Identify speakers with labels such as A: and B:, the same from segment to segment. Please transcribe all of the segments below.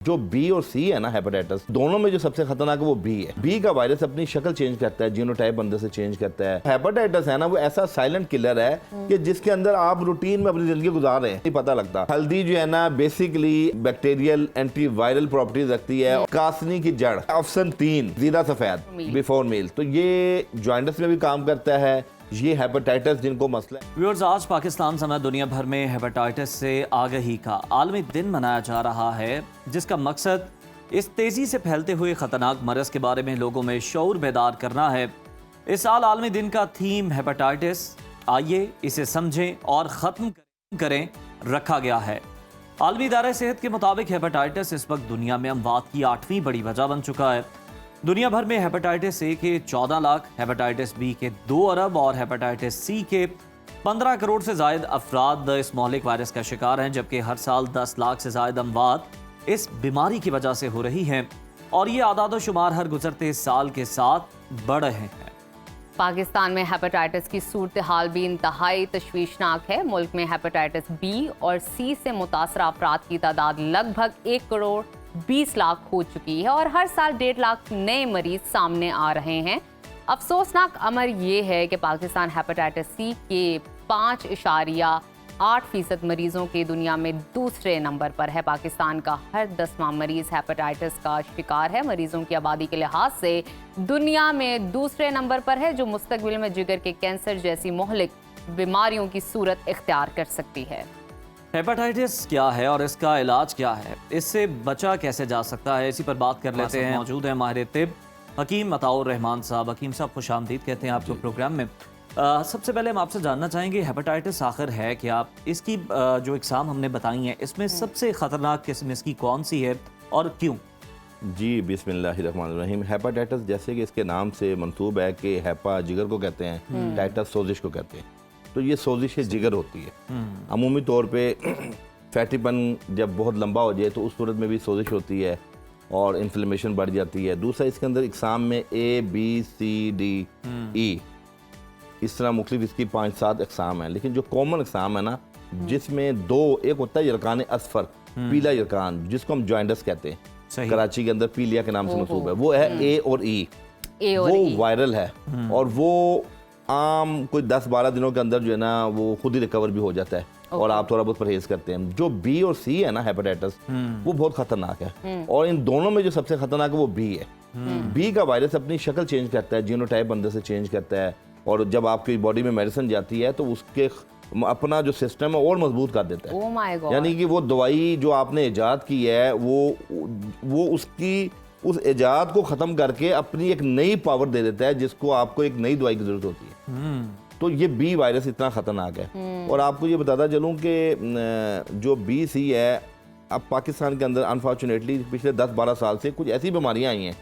A: जो बी और सी है ना हेपेटाइटिस, दोनों में जो सबसे खतरनाक है वो बी है। बी का वायरस अपनी शक्ल चेंज करता है, जीनोटाइप अंदर से चेंज करता है। हेपेटाइटिस है ना वो ऐसा साइलेंट किलर है कि जिसके अंदर आप रूटीन में अपनी जिंदगी गुजार रहे हैं, नहीं पता लगता। हल्दी जो है ना बेसिकली बैक्टीरियल एंटीवायरल प्रॉपर्टीज रखती है। कासनी की जड़, ऑप्शन 3 जीरा सफेद बिफोर मील, तो ये जॉइंटिस में भी काम करता है। ये हेपेटाइटिस जिनको मसला है।
B: व्यूअर्स, आज पाकिस्तान समेत दुनिया भर में हेपेटाइटिस से आगाही का आलमी दिन मनाया जा रहा है, जिसका मकसद इस तेजी से फैलते हुए खतरनाक मरज के बारे में लोगों में शऊर बेदार करना है। इस साल आलमी दिन का थीम हेपेटाइटिस, आइए इसे समझें और ख़त्म करें रखा गया है। आलमी इदारे सेहत के मुताबिक हेपेटाइटिस इस वक्त दुनिया में अमवात की 8वीं बड़ी वजह बन चुका है। दुनिया भर में हेपेटाइटिस ए के 14 लाख, हेपेटाइटिस बी के 2 अरब और हेपेटाइटिस सी के 15 करोड़ से जायद अफराद इस मौलिक वायरस का शिकार हैं, जबकि हर साल 10 लाख से जायद अमवात इस बीमारी की वजह से हो रही हैं और ये आदाद शुमार हर गुजरते साल के साथ बढ़ रहे हैं।
C: पाकिस्तान में हेपेटाइटिस की सूरत हाल भी इंतहाई तशवीशनाक है। मुल्क में हेपेटाइटिस बी और सी से मुतासर अफराद की तादाद लगभग 1 करोड़ 20 लाख हो चुकी है और हर साल 1.5 लाख नए मरीज सामने आ रहे हैं। अफसोसनाक अमर ये है कि पाकिस्तान हेपेटाइटिस सी के 5.8% मरीजों के दुनिया में दूसरे नंबर पर है। पाकिस्तान का हर 10वां मरीज हेपेटाइटिस का शिकार है। मरीजों की आबादी के लिहाज से दुनिया में दूसरे नंबर पर है, जो मुस्तकबिल में जिगर के कैंसर जैसी मोहलिक बीमारियों की सूरत इख्तियार कर सकती है।
B: हेपेटाइटिस क्या है और इसका इलाज क्या है, इससे बचा कैसे जा सकता है, इसी पर बात कर लेते हैं। मौजूद है माहिर तिब हकीम अताउर रहमान साहब। हकीम साहब, खुश आमदीद कहते हैं आपको प्रोग्राम में। सबसे पहले हम आपसे जानना चाहेंगे हेपेटाइटिस आखिर है क्या। इसकी जो इकसाम हमने बताई हैं, इसमें सबसे ख़तरनाक किस्म इसकी कौन सी है और क्यों?
A: जी बिस्मिल्लाहिर्रहमानिर्रहीम। हेपेटाइटिस जैसे कि इसके नाम से मंसूब है कि हेपा जिगर को कहते हैं, टाइटस सोजिश को कहते हैं। तो ये सोजिश जिगर होती है। अमूमी तौर पे फैटीपन जब बहुत लंबा हो जाए तो उस सूरत में भी सोजिश होती है और इन्फ्लेमेशन बढ़ जाती है। दूसरा, इसके अंदर इकसाम में A, B, C, D, E इस तरह मुख्तलिफ इसकी 5-7 इकसाम हैं। लेकिन जो कॉमन इकसाम है ना, जिसमें दो, एक होता है यरकान असफर, पीला यरकान, जिसको हम जॉइंटिस कहते हैं, कराची के अंदर पीलिया के नाम से मंसूब है। वो है A और E, वो वायरल है और वो आम कोई 10-12 दिनों के अंदर जो है ना वो खुद ही रिकवर भी हो जाता है और आप थोड़ा बहुत परहेज करते हैं। जो बी और सी है ना हेपेटाइटिस, वो बहुत खतरनाक है और इन दोनों में जो सबसे खतरनाक है वो बी है। बी का वायरस अपनी शक्ल चेंज करता है, जीनोटाइप अंदर से चेंज करता है और जब आपकी बॉडी में मेडिसिन जाती है तो उसके अपना जो सिस्टम है और मजबूत कर देता है।
C: Oh my God.
A: यानी कि वो दवाई जो आपने इजाद की है वो उसकी उस इजाद को ख़त्म करके अपनी एक नई पावर दे देता है, जिसको आपको एक नई दवाई की ज़रूरत होती है। तो ये बी वायरस इतना ख़तरनाक है। और आपको ये बताता चलूँ कि जो बी सी है, अब पाकिस्तान के अंदर अनफॉर्चुनेटली पिछले 10-12 साल से कुछ ऐसी बीमारियाँ आई हैं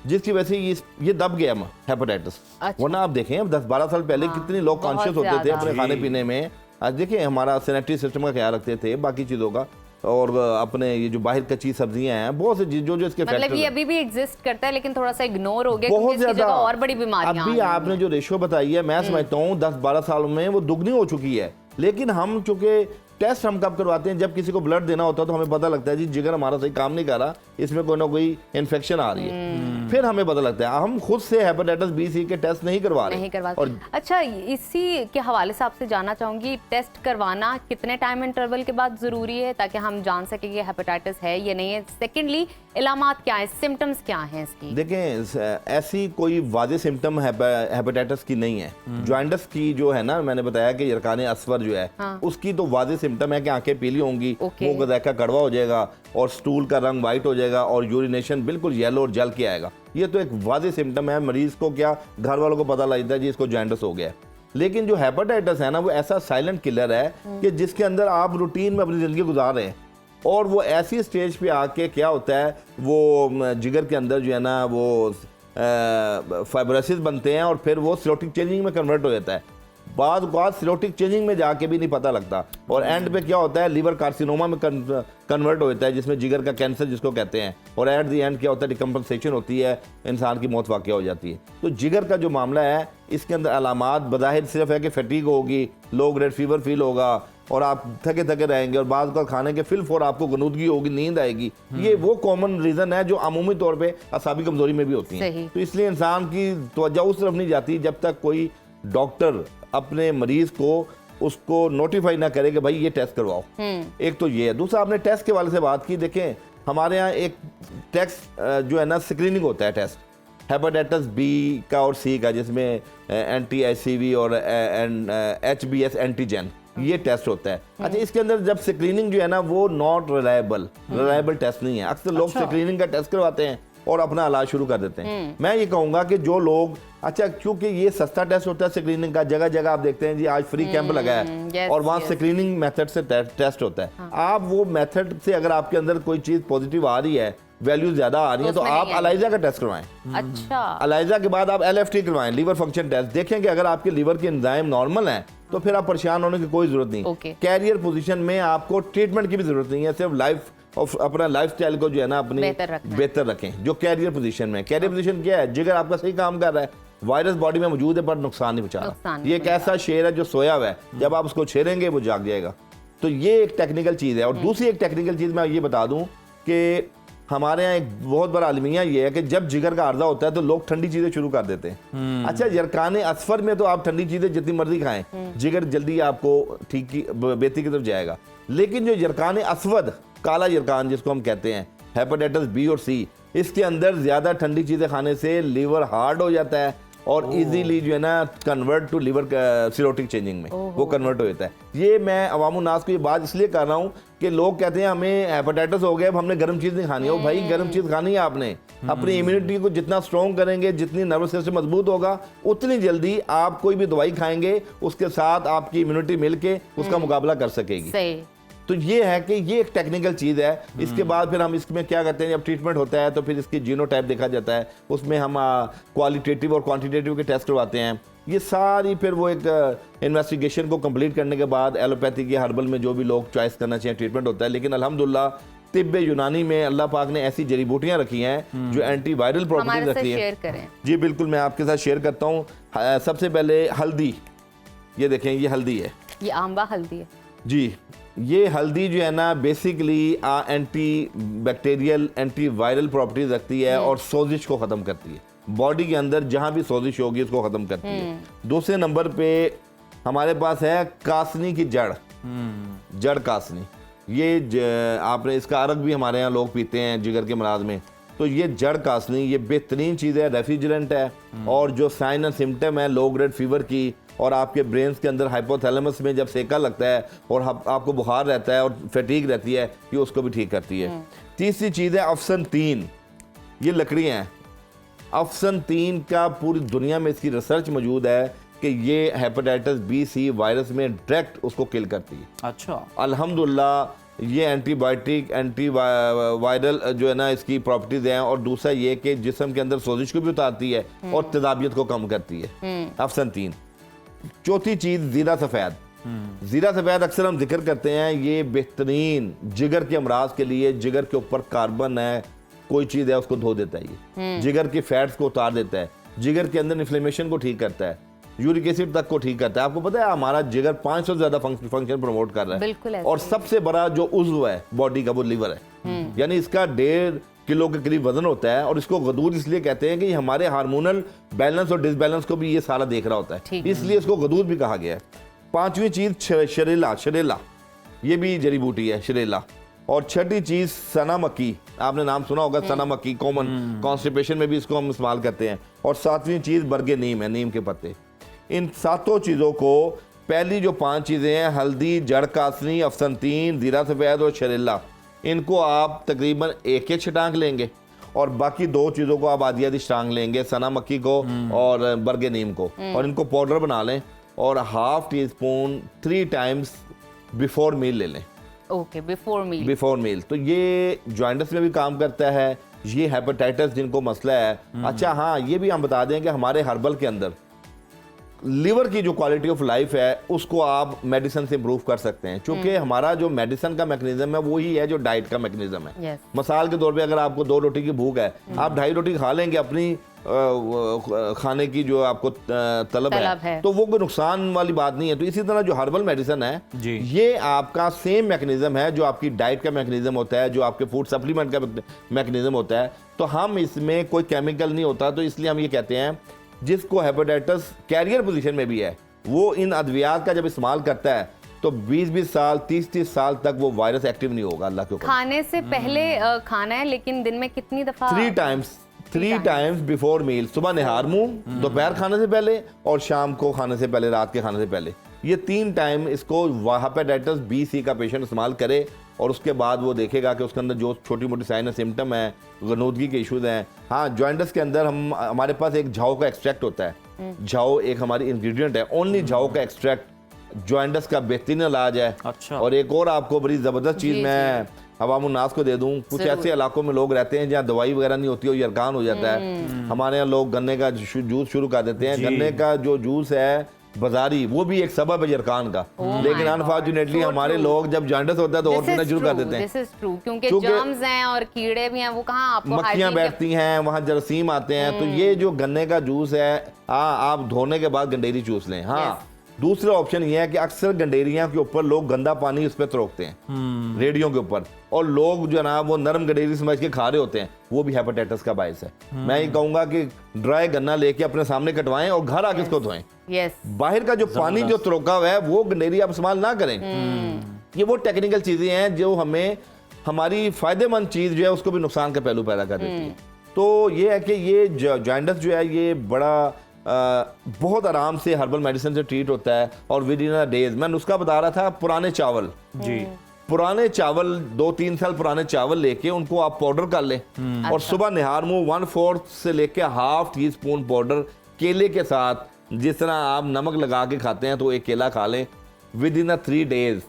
A: जिसकी वजह से ये दब गया हेपेटाइटिस। वरना आप देखें अब 10-12 साल पहले कितने लोग कॉन्शियस होते थे अपने खाने पीने में। आज देखें हमारा सैनिटरी सिस्टम का ख्याल रखते थे, बाकी चीज़ों का, और अपने ये जो बाहर कच्ची सब्जियां हैं, बहुत से जो इसके
C: मतलब ये अभी भी एग्जिस्ट करता है लेकिन थोड़ा सा इग्नोर हो गया,
A: बहुत ज्यादा
C: और बड़ी बीमारियां।
A: अभी आपने जो रेशियो बताई है, मैं समझता हूँ 10-12 सालों में वो दुगनी हो चुकी है। लेकिन हम चूंकि टेस्ट हम कब करवाते हैं, जब किसी को ब्लड देना होता है तो हमें पता लगता है जी जिगर हमारा सही काम नहीं कर रहा, इसमें कोई ना कोई इन्फेक्शन आ रही है, फिर हमें पता लगता है। हम खुद से हेपेटाइटिस बी सी के टेस्ट नहीं करवा रहे।
C: और अच्छा, इसी के हवाले से आपसे जानना चाहूंगी, टेस्ट करवाना कितने टाइम इंटरवल के बाद जरूरी है ताकि हम जान सके कि हेपेटाइटिस है या नहीं है? सेकेंडली, इलामात क्या है, सिम्टम्स क्या हैं इसकी?
A: देखें, ऐसी कोई वाज़ेह सिम्टम हेपेटाइटिस की नहीं है। जॉइंटिस की जो है ना, मैंने बताया कि यरकान असफर जो है, उसकी तो वाज़ेह सिम्टम है कि आंखें पीली होंगी, मुंह का जायका कड़वा हो जाएगा और स्टूल का रंग वाइट हो जाएगा और यूरिनेशन बिल्कुल येलो और जल के आएगा। ये तो एक वाज़ेह सिम्टम है। मरीज को क्या, घर वालों को पता लगता है जी इसको जॉइंटिस हो गया है। लेकिन जो हेपेटाइटिस है ना, वो ऐसा साइलेंट किलर है कि जिसके अंदर आप रूटीन में अपनी ज़िंदगी गुजार रहे हैं और वो ऐसी स्टेज पे आके क्या होता है, वो जिगर के अंदर जो है ना वो फाइब्रोसिस बनते हैं और फिर वो सिरोटिक चेंजिंग में कन्वर्ट हो जाता है। बाद सिरोटिक चेंजिंग में जाके भी नहीं पता लगता और एंड पे क्या होता है, लीवर कार्सिनोमा में कन्वर्ट हो जाता है, जिसमें जिगर का कैंसर जिसको कहते हैं। और एट दी एंड क्या होता है, डिकम्पनसेशन होती है, इंसान की मौत वाक़या हो जाती है। तो जिगर का जो मामला है, इसके अंदर अलामात बज़ाहिर सिर्फ है कि फटीग होगी, लो ग्रेड फीवर फील होगा, और आप थके थके रहेंगे और बाद का खाने के फिल फॉर आपको गनूदगी होगी, नींद आएगी, ये वो कॉमन रीज़न है जो अमूमी तौर पे असाबी कमज़ोरी में भी होती है। तो इसलिए इंसान की तवज्जो उस तरफ नहीं जाती जब तक कोई डॉक्टर अपने मरीज़ को उसको नोटिफाई ना करे कि भाई ये टेस्ट करवाओ। एक तो ये है। दूसरा, आपने टेस्ट के वाले से बात की, देखें हमारे यहाँ एक टेस्ट जो है ना स्क्रीनिंग होता है टेस्ट हेपेटाइटिस बी का और सी का, जिसमें anti-HCV और HBs एंटीजन, ये टेस्ट होता है। अच्छा, इसके अंदर जब स्क्रीनिंग जो है ना वो नॉट रिलायबल टेस्ट नहीं है। अक्सर लोग स्क्रीनिंग का टेस्ट करवाते हैं और अपना इलाज शुरू कर देते हैं। मैं ये कहूँगा कि जो लोग, अच्छा क्योंकि ये सस्ता टेस्ट होता है स्क्रीनिंग का, जगह जगह आप देखते हैं जी आज फ्री कैंप लगा है और वहाँ स्क्रीनिंग मेथड से टेस्ट होता है। आप वो मेथड से अगर आपके अंदर कोई चीज़ पॉजिटिव आ रही है, वैल्यू ज्यादा आ रही है, तो आप अलाइजा का टेस्ट करवाएं।
C: अच्छा,
A: अलाइजा के बाद आप LFT करवाएं, लीवर फंक्शन टेस्ट। देखें कि अगर आपके लीवर के एंजाइम नॉर्मल हैं तो फिर आप परेशान होने की कोई जरूरत नहीं। कैरियर पोजीशन में आपको ट्रीटमेंट की भी जरूरत नहीं है, सिर्फ अपना लाइफस्टाइल को जो है ना अपनी बेहतर रखें। जो कैरियर पोजीशन में, कैरियर पोजीशन क्या है, जिगर आपका सही काम कर रहा है, वायरस बॉडी में मौजूद है पर नुकसान नहीं पहुंचा रहा। ये एक ऐसा शेर है जो सोया हुआ है, जब आप उसको छेड़ेंगे वो जाग जाएगा। तो ये एक टेक्निकल चीज़ है। और दूसरी एक टेक्निकल चीज़ मैं ये बता दूं कि हमारे यहाँ एक बहुत बड़ा अलमिया ये है कि जब जिगर का अर्जा होता है तो लोग ठंडी चीजें शुरू कर देते हैं। अच्छा, यरकान असफर में तो आप ठंडी चीजें जितनी मर्जी खाएं, जिगर जल्दी आपको ठीक की बेहतरी की तरफ जाएगा। लेकिन जो यरकान असवद, काला यरकान जिसको हम कहते हैं, हेपेटाइटिस बी और सी, इसके अंदर ज्यादा ठंडी चीजें खाने से लीवर हार्ड हो जाता है और इजीली जो है ना convert to liver cirrhotic changing में वो कन्वर्ट हो जाता है। ये मैं अवाम नास को ये बात इसलिए कर रहा हूँ कि लोग कहते हैं हमें हेपेटाइटिस हो गया, अब हमने गर्म चीज़ नहीं खानी। हो भाई, गर्म चीज़ खानी है आपने। अपनी इम्यूनिटी को जितना स्ट्रॉन्ग करेंगे, जितनी नर्वस सिस्टम मजबूत होगा, उतनी जल्दी आप कोई भी दवाई खाएंगे उसके साथ आपकी इम्यूनिटी मिलके उसका मुकाबला कर सकेगी। तो ये है कि ये एक टेक्निकल चीज़ है। इसके बाद फिर हम इसमें क्या करते हैं, जब ट्रीटमेंट होता है तो फिर इसकी जीनोटाइप देखा जाता है, उसमें हम क्वालिटेटिव और क्वांटिटेटिव के टेस्ट करवाते हैं। ये सारी फिर वो एक इन्वेस्टिगेशन को कंप्लीट करने के बाद एलोपैथी की हर्बल में जो भी लोग चॉइस करना चाहिए ट्रीटमेंट होता है। लेकिन अल्हम्दुलिल्लाह तिब्बे यूनानी में अल्लाह पाक ने ऐसी जड़ी बूटियाँ रखी हैं जो एंटीवायरल प्रॉपर्टीज रखती हैं। जी बिल्कुल, मैं आपके साथ शेयर करता हूँ। सबसे पहले हल्दी, ये देखें, ये हल्दी है,
C: ये आंबा हल्दी है
A: जी। ये हल्दी जो है ना basically anti bacterial anti viral properties रखती है और सोजिश को ख़त्म करती है। बॉडी के अंदर जहाँ भी सोजिश होगी उसको ख़त्म करती है। दूसरे नंबर पे हमारे पास है कासनी की जड़ कासनी। ये आपने इसका अरक भी हमारे यहाँ लोग पीते हैं जिगर के मराज में। तो ये जड़ कासनी ये बेहतरीन चीज़ है, रेफ्रिजरेंट है। और जो साइन एंड सिम्टम है लो ग्रेड फीवर की और आपके ब्रेन्स के अंदर हाइपोथैलेमस में जब सेका लगता है और आपको बुखार रहता है और फटीग रहती है, ये उसको भी ठीक करती है। तीसरी चीज़ है अफसन 3, ये लकड़ियाँ हैं। अफसन 3 का पूरी दुनिया में इसकी रिसर्च मौजूद है कि ये हेपेटाइटिस बी सी वायरस में डायरेक्ट उसको किल करती है। अच्छा, अल्हम्दुलिल्लाह ये एंटीबायोटिक एंटी वायरल जो है ना इसकी प्रॉपर्टीज हैं। और दूसरा ये कि जिस्म के अंदर सोजिश को भी उतारती है और तेजाबियत को कम करती है, अफसन 3। चौथी चीज जीरा सफेद। जीरा सफेद अक्सर हम जिक्र करते हैं, ये बेहतरीन जिगर के अमराज के लिए, जिगर के ऊपर कार्बन है कोई चीज है उसको धो देता है, ये जिगर के फैट्स को उतार देता है, जिगर के अंदर इन्फ्लेमेशन को ठीक करता है, यूरिक एसिड तक को ठीक करता है। आपको पता है हमारा जिगर 500 से ज्यादा फंक्शन प्रमोट कर रहा है। और सबसे बड़ा जो उज़्व है बॉडी का वो लिवर है, यानी इसका 1.5 किलो के करीब वजन होता है। और इसको गदूद इसलिए कहते हैं कि हमारे हार्मोनल बैलेंस और डिसबैलेंस को भी ये सारा देख रहा होता है, इसलिए इसको गदूद भी कहा गया है। पांचवी चीज शरेला, ये भी जड़ी बूटी है शरेला। और छठी चीज सना मक्की, आपने नाम सुना होगा, सना मक्की कॉमन कॉन्स्टिपेशन में भी इसको हम इस्तेमाल करते हैं। और सातवीं चीज बरगे नीम है, नीम के पत्ते। इन सातों चीजों को, पहली जो 5 चीजें हैं हल्दी, जड़ कासनी, अफसन 3, जीरा सफेद और शरेला, इनको आप तकरीबन एक छटांग लेंगे और बाकी 2 चीज़ों को आप आधी आधी छटांग लेंगे, सना मक्की को और बरगे नीम को, और इनको पाउडर बना लें और ½ टीस्पून 3 टाइम्स बिफोर मील ले लें।
C: Okay, before meal.
A: तो ये जॉइंटस में भी काम करता है, ये हेपेटाइटिस जिनको मसला है। अच्छा हाँ, ये भी हम बता दें कि हमारे हर्बल के अंदर लिवर की जो क्वालिटी ऑफ लाइफ है उसको आप मेडिसिन से इम्प्रूव कर सकते हैं, क्योंकि हमारा जो मेडिसिन का मैकेनिज्म है वही है जो डाइट का मैकेनिज्म है।
C: Yes.
A: मिसाल के तौर पे अगर आपको 2 रोटी की भूख है, आप 2.5 रोटी खा लेंगे, अपनी खाने की जो आपको तलब है, तो वो कोई नुकसान वाली बात नहीं है। तो इसी तरह जो हर्बल मेडिसिन है
B: जी।
A: ये आपका सेम मैकेनिज्म है जो आपकी डाइट का मैकेनिज्म होता है, जो आपके फूड सप्लीमेंट का मैकेनिज्म होता है। तो हम इसमें कोई केमिकल नहीं होता, तो इसलिए हम ये कहते हैं जिसको हेपेटाइटिस कैरियर पोजीशन में भी है वो इन अद्वियात का जब इस्तेमाल करता है तो 20-20 साल 30-30 साल तक वो वायरस एक्टिव नहीं होगा। अल्लाह के ऊपर
C: खाने से पहले खाना है, लेकिन दिन में कितनी दफा?
A: 3 टाइम्स बिफोर मील, सुबह निहार मुंह, दोपहर खाने से पहले और शाम को खाने से पहले, रात के खाने से पहले। ये 3 टाइम इसको हेपेटाइटिस बी सी का पेशेंट इस्तेमाल करे और उसके बाद वो देखेगा कि उसके अंदर जो छोटी मोटी साइन सिम्टम है, गनोदगी के इश्यूज हैं। हाँ, जॉइंटस के अंदर हमारे पास एक झाओ का एक्सट्रैक्ट होता है। झाओ एक हमारी इंग्रेडिएंट है, ओनली झाओ का एक्सट्रैक्ट जॉइंटस का बेहतरीन इलाज है।
B: अच्छा।
A: और एक और आपको बड़ी ज़बरदस्त चीज़ मैं अवामुन्नास को दे दूं, कुछ ऐसे इलाकों में लोग रहते हैं जहाँ दवाई वगैरह नहीं होती और यरकान हो जाता है। हमारे यहाँ लोग गन्ने का जूस शुरू कर देते हैं। गन्ने का जो जूस है बाजारी, वो भी एक सबब है यरकान का, लेकिन अनफॉर्चुनेटली हमारे लोग जब जॉइंटिस होता है तो और पीना शुरू कर देते हैं।
C: दिस इज ट्रू, क्योंकि जर्म्स हैं और कीड़े भी हैं, वो कहाँ आपको
A: मक्खियां बैठती हैं, वहाँ जरासीम आते हैं। तो ये जो गन्ने का जूस है, आप धोने के बाद गंडेरी चूस लें। हाँ, दूसरा ऑप्शन ये है कि अक्सर गंडेरियां के ऊपर लोग गंदा पानी उस पर थ्रोकते हैं रेडियो के ऊपर, और लोग जो है ना वो नरम गंडेरी समझ के खा रहे होते हैं, वो भी हेपेटाइटिस का बायस है। मैं ये कहूंगा कि ड्राई गन्ना लेके अपने सामने कटवाएं और घर आके इसको धोएं। बाहर का जो पानी जो थ्रोका हुआ है वो गंडेरी आप इस्तेमाल ना करें। ये वो टेक्निकल चीजें हैं जो हमें हमारी फायदेमंद चीज जो है उसको भी नुकसान का पहलू पैदा कर देती है। तो ये है कि ये जॉइंटिस जो है ये बड़ा बहुत आराम से हर्बल मेडिसिन से ट्रीट होता है। और विद इन अ डेज, मैं नुस्खा बता रहा था, पुराने चावल
B: जी,
A: पुराने चावल 2-3 साल पुराने चावल लेके उनको आप पाउडर कर लें और सुबह निहार मुंह 1/4 से लेके ½ टीस्पून पाउडर केले के साथ, जिस तरह आप नमक लगा के खाते हैं तो एक केला खा लें। विद इन 3 डेज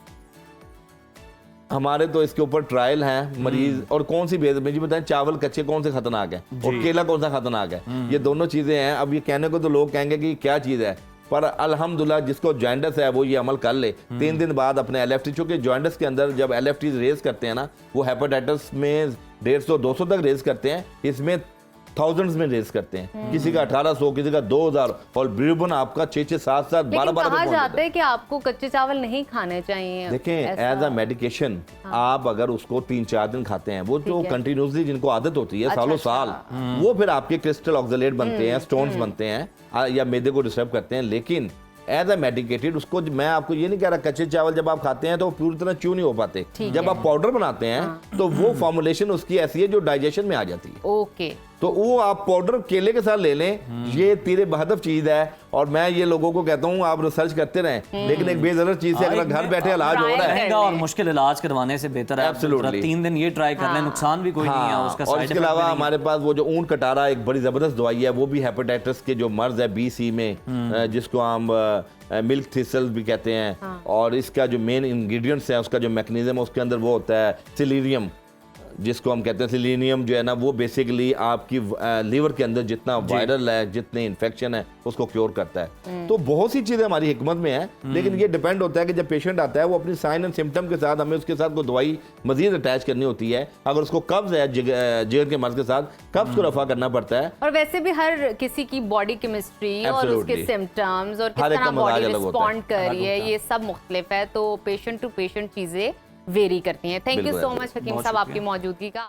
A: हमारे तो इसके ऊपर ट्रायल हैं मरीज, और कौन सी बेस मुझे बताएं, चावल कच्चे कौन से खतरनाक है और केला कौन सा खतरनाक है। ये दोनों चीजें हैं। अब ये कहने को तो लोग कहेंगे कि क्या चीज है, पर अल्हम्दुलिल्लाह जिसको जॉइंटिस है वो ये अमल कर ले। 3 दिन बाद अपने LFT, चूंकि जॉइंटिस के अंदर जब LFT रेज करते हैं ना, वो हेपेटाइटिस में 150-200 तक रेज करते हैं, इसमें थाउजेंड्स में रेज करते हैं। किसी का 1800, किसी का 2000, और ब्रिबन आपका 6-6, 7-7, 12-12
C: कहा जाता है कि आपको कच्चे चावल नहीं खाने चाहिए।
A: देखें, एज अ मेडिकेशन आप अगर उसको 3-4 दिन खाते हैं, वो जो कंटिन्यूसली जिनको आदत होती है सालों साल, वो फिर आपके क्रिस्टल ऑक्सलेट बनते हैं, स्टोन्स बनते हैं या मैदे को डिस्टर्ब करते हैं। लेकिन एज अ मेडिकेटेड उसको, मैं आपको ये नहीं कह रहा कच्चे चावल जब आप खाते हैं तो पूरी तरह च्यू नहीं हो पाते। जब आप पाउडर बनाते हैं तो वो फॉर्मुलेशन उसकी ऐसी है जो डाइजेशन में आ जाती है।
C: ओके,
A: तो वो आप पाउडर केले के साथ ले लें। ये तीरे बहदफ चीज है, और मैं ये लोगों को कहता हूँ आप रिसर्च करते रहें, लेकिन एक बेजरर चीज से अगर घर बैठे इलाज हो रहा है,
B: महंगा और मुश्किल इलाज करवाने से बेहतर है
A: Absolutely.
B: 3 दिन ये ट्राई कर लें, नुकसान भी कोई नहीं है उसका।
A: और इसके अलावा हमारे पास वो जो ऊंट कटारा एक बड़ी जबरदस्त दवाई है, वो भी हेपेटाइटिस के जो मर्ज है BC में, जिसको हम मिल्क थिसल भी कहते हैं। और इसका जो मेन इंग्रेडिएंट्स है, उसका जो मैकेनिज्म है उसके अंदर वो होता है सिलीनियम, जिसको हम कहते हैं सिलीनियम जो है ना, वो बेसिकली आपकी लीवर के अंदर जितना वायरल है, जितने इन्फेक्शन है, उसको क्योर करता है। तो बहुत सी चीज़ें हमारी हिकमत में है, लेकिन ये डिपेंड होता है कि जब पेशेंट आता है वो अपनी साइन एंड सिम्टम के साथ, हमें उसके साथ कोई दवाई मजीद अटैच करनी होती है। अगर उसको कब्ज है जिगर के मर्ज के साथ, कब्ज को रफा करना पड़ता है।
C: और वैसे भी हर किसी की बॉडी केमिस्ट्री और उसके सिम्टम्स और किस तरह बॉडी रिस्पॉन्ड कर रही है, ये सब मुख्तलिफ है। तो पेशेंट टू पेशेंट चीज़ें वेरी करती हैं। थैंक यू सो मच हकीम साहब आपकी मौजूदगी का।